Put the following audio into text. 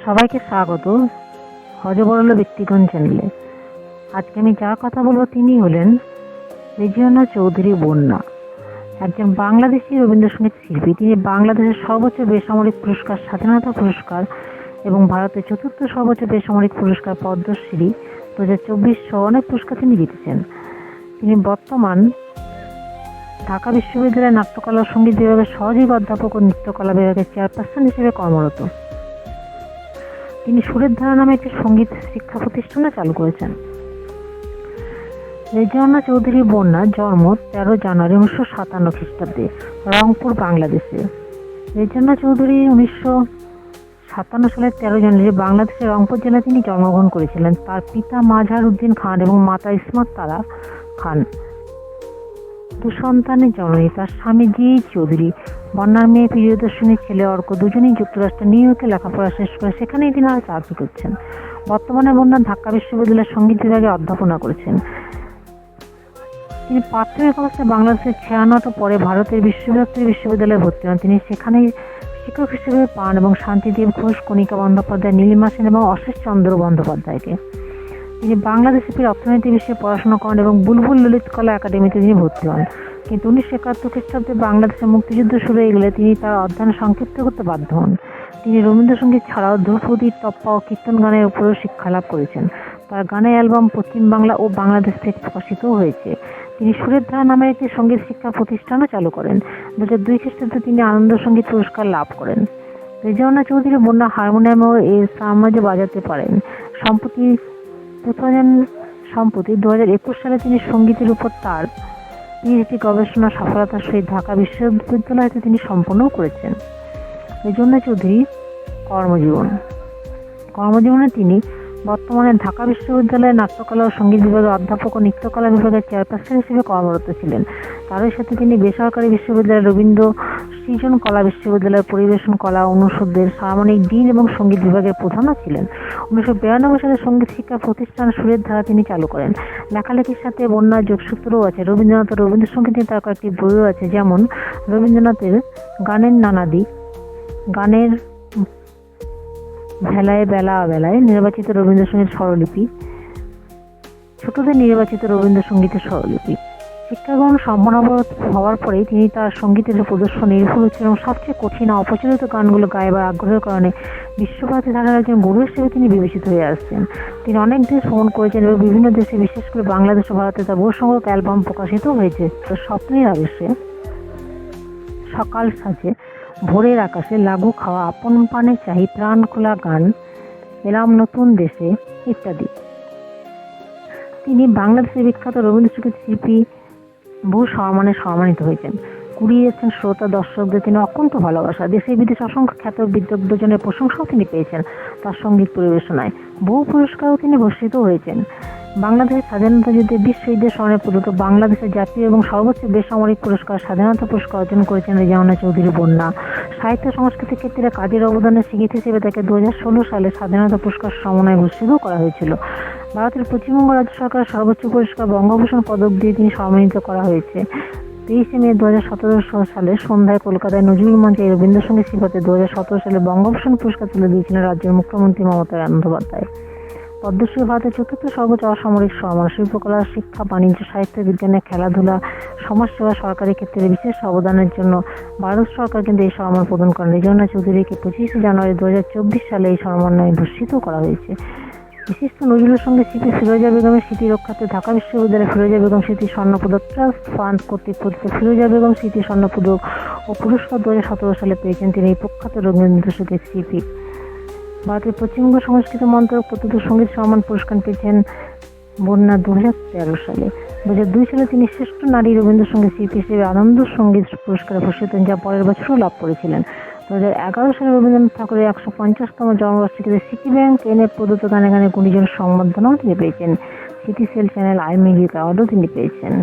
সবাইকে স্বাগত হযবরল ব্যক্তিগণ চ্যানেলে। আজকে আমি যার কথা বলবো তিনি হলেন রেজিনা চৌধুরী বন্যা, একজন বাংলাদেশি রবীন্দ্রসঙ্গীত শিল্পী। তিনি বাংলাদেশের সর্বোচ্চ বেসামরিক পুরস্কার স্বাধীনতা পুরস্কার এবং ভারতের চতুর্থ সর্বোচ্চ বেসামরিক পুরস্কার পদ্মশ্রী 2024 সহ অনেক পুরস্কার তিনি জিতেছেন। তিনি বর্তমান ঢাকা বিশ্ববিদ্যালয়ের নাট্যকলা ও সঙ্গীত বিভাগের সহযোগী অধ্যাপক ও নৃত্যকলা বিভাগের চেয়ারপারসন হিসেবে কর্মরত। তিনি সুরের ধারা নামে একটি সঙ্গীত শিক্ষা প্রতিষ্ঠানও চালু করেছেন। রেজিনা চৌধুরী বন্যার জন্ম 13 জানুয়ারি 1957 খ্রিস্টাব্দে রংপুর, বাংলাদেশে। রেজিনা চৌধুরী 1957 সালের 13 জানুয়ারি বাংলাদেশের রংপুর জেলায় তিনি জন্মগ্রহণ করেছিলেন। তার পিতা মাজহার উদ্দিন খান এবং মাতা ইসমাত তারা খান দুসন্তানের জননী। তার স্বামী জি চৌধুরী, বন্যার মেয়ে প্রিয়দর্শিনীর ছেলে অর্ক, দুজনেই যুক্তরাষ্ট্রের নিউ ইয়র্কে লেখাপড়া শেষ করে সেখানেই তিনি আর চাকরি করছেন। বর্তমানে বন্যা ঢাকা বিশ্ববিদ্যালয়ের সঙ্গীত বিভাগে অধ্যাপনা করেছেন। তিনি প্রাথমিক অবস্থায় বাংলাদেশের ছায়ানট পরে ভারতের বিশ্ববিদ্যালয়ে ভর্তি হন। তিনি সেখানেই শিক্ষক হিসেবে পান এবং শান্তিদেব ঘোষ, কণিকা বন্দ্যোপাধ্যায়, নীলিমা সেন এবং অশেষ চন্দ্র বন্দ্যোপাধ্যায়কে। তিনি বাংলাদেশে ফিরে অর্থনীতি বিষয়ে পড়াশোনা করেন এবং বুলবুল ললিত কলা একাডেমিতে তিনি ভর্তি হন। কিন্তু 1971 খ্রিস্টাব্দে বাংলাদেশে মুক্তিযুদ্ধ শুরু হয়ে গেলে তিনি তার অধ্যয়ন সংক্ষিপ্ত করতে বাধ্য হন। তিনি রবীন্দ্রসঙ্গীত ছাড়াও ধ্রুপদী, টপ্পা ও কীর্তন গানের উপরেও শিক্ষা লাভ করেছেন। তার গানের অ্যালবাম পশ্চিম বাংলা ও বাংলাদেশ থেকে প্রকাশিতও হয়েছে। তিনি সুরের ধারা নামের একটি সঙ্গীত শিক্ষা প্রতিষ্ঠানও চালু করেন। 2002 খ্রিস্টাব্দে তিনি আনন্দ সঙ্গীত পুরস্কার লাভ করেন। রেজিনা চৌধুরী বন্যা হারমোনিয়াম ও এর সামাজে বাজাতে পারেন। সম্প্রতি 2021 সালে তিনি সঙ্গীতের উপর তার পিএইচডি গবেষণা সফলতার সহিত ঢাকা বিশ্ববিদ্যালয়তে তিনি সম্পন্নও করেছেন। রেজিনা চৌধুরী কর্মজীবনে তিনি বর্তমানে ঢাকা বিশ্ববিদ্যালয়ের নাট্যকলা ও সঙ্গীত বিভাগের অধ্যাপক ও নৃত্যকলা বিভাগের চেয়ারপারসন হিসেবে কর্মরত ছিলেন। তারই সাথে তিনি বেসরকারি বিশ্ববিদ্যালয়, রবীন্দ্র সৃজন কলা বিশ্ববিদ্যালয়ের পরিবেশন কলা অনুষদের সামরিক ডিন এবং সঙ্গীত বিভাগের প্রধানও ছিলেন। 1992 সালে সঙ্গীত শিক্ষা প্রতিষ্ঠান সুরের ধারা তিনি চালু করেন। লেখালেখির সাথে বন্যার যোগসূত্রও আছে। রবীন্দ্রনাথ ও রবীন্দ্রসঙ্গীত নিয়ে তার কয়েকটি বইও আছে, যেমন রবীন্দ্রনাথের গানের নানা দিক, গানের ভেলায় বেলা বেলায় নির্বাচিত রবীন্দ্রসঙ্গীত স্বরলিপি, ছোটদের নির্বাচিত রবীন্দ্রসঙ্গীতের স্বরলিপি। শিক্ষা গ্রহণ সম্পন্ন হওয়ার পরেই তিনি তার সঙ্গীতের প্রদর্শন নির্ভুল ছিলেন এবং সবচেয়ে কঠিন অপ্রচলিত গানগুলো গাইবার আগ্রহের কারণে বিশ্বভারতী ধারার একজন গুরু হিসেবে তিনি বিবেচিত হয়ে আসছেন। তিনি অনেক দেশ ভ্রমণ করেছেন এবং বিভিন্ন দেশে, বিশেষ করে বাংলাদেশ ও ভারতে তার বহু সংখ্যক অ্যালবাম প্রকাশিত হয়েছে। তো স্বপ্নের আবেশে, সকাল সাজে, ভোরের আকাশে, লাগু খাওয়া, আপন পানে চাহি, প্রাণ খোলা গান, এলাম নতুন দেশে ইত্যাদি। তিনি বাংলাদেশের বিখ্যাত রবীন্দ্রসঙ্গীত শিল্পী বহু সম্মানিত হয়েছেন। কুড়িয়েছেন শ্রোতা দর্শকদের তিনি অকুণ্ঠ ভালোবাসা। দেশে বিদেশে অসংখ্য খ্যাত বিদ্বজ্জনের প্রশংসাও তিনি পেয়েছেন তার সঙ্গীত পরিবেশনায়। বহু পুরস্কারও তিনি ভূষিত হয়েছেন। বাংলাদেশের স্বাধীনতা যুদ্ধে বীর শহীদদের স্মরণে প্রদত্ত বাংলাদেশের জাতীয় এবং সর্বোচ্চ বেসামরিক পুরস্কার স্বাধীনতা পুরস্কার অর্জন করেছেন রেজিনা চৌধুরী বন্যা। সাহিত্য সংস্কৃতির ক্ষেত্রে কাজের অবদানের স্বীকৃতি হিসেবে তাকে 2016 সালে স্বাধীনতা পুরস্কার সমন্বয়ে ভূষিত করা হয়েছিল। ভারতের পশ্চিমবঙ্গ রাজ্য সরকারের সর্বোচ্চ পুরস্কার বঙ্গভূষণ পদক দিয়ে তিনি সম্মানিত করা হয়েছে। 23 মে 2017 সালে সন্ধ্যায় কলকাতায় নজরুল মঞ্চে রবীন্দ্রসঙ্গীত শিল্পে 2017 সালে বঙ্গভূষণ পুরস্কার তুলে দিয়েছিলেন রাজ্যের মুখ্যমন্ত্রী মমতা বন্দ্যোপাধ্যায়। পদ্মশ্রী ভারতের চতুর্থ সর্বোচ্চ অসামরিক সম্মান। শিল্পকলা, শিক্ষা, বাণিজ্য, সাহিত্য, বিজ্ঞানে, খেলাধুলা, সমাজসেবা, সরকারি ক্ষেত্রে বিশেষ অবদানের জন্য ভারত সরকার কিন্তু এই সম্মান প্রদান করেন। রেজিনা চৌধুরীকে 25 জানুয়ারি 2024 সালে এই সম্মানে ভূষিত করা হয়েছে। বিশিষ্ট নজরুলের সঙ্গে শিল্পী ফিরোজা বেগমের স্মৃতি রক্ষার্থে ঢাকা বিশ্ববিদ্যালয়ে ফিরোজা বেগম স্মৃতি স্বর্ণপদক ট্রাস্ট ফান্ড কর্তৃক পরিচালিত ফিরোজা বেগম স্মৃতি স্বর্ণপদক ও পুরস্কার 2017 সালে পেয়েছেন তিনি এই প্রখ্যাত রবীন্দ্রসঙ্গীত শিল্পী। ভারতের পশ্চিমবঙ্গ সংস্কৃতি মন্ত্রক প্রদত্ত সঙ্গীত সম্মান পুরস্কার পেয়েছেন বন্যা 2013 সালে। 2002 সালে তিনি শ্রেষ্ঠ নারী রবীন্দ্রসঙ্গীত শিল্পী হিসেবে আনন্দ সঙ্গীত পুরস্কারে ভূষিত হন, যা পরের বছরও লাভ করেছিলেন। 2011 সালে রবীন্দ্রনাথ ঠাকুরের 150তম জন্মবার্ষিকীতে সিটি ব্যাংক এনে প্রদত্ত গানে গানে গুণীজন সংবর্ধনাও তিনি পেয়েছেন। City cell channel I music অ্যাওয়ার্ডও তিনি পেয়েছেন।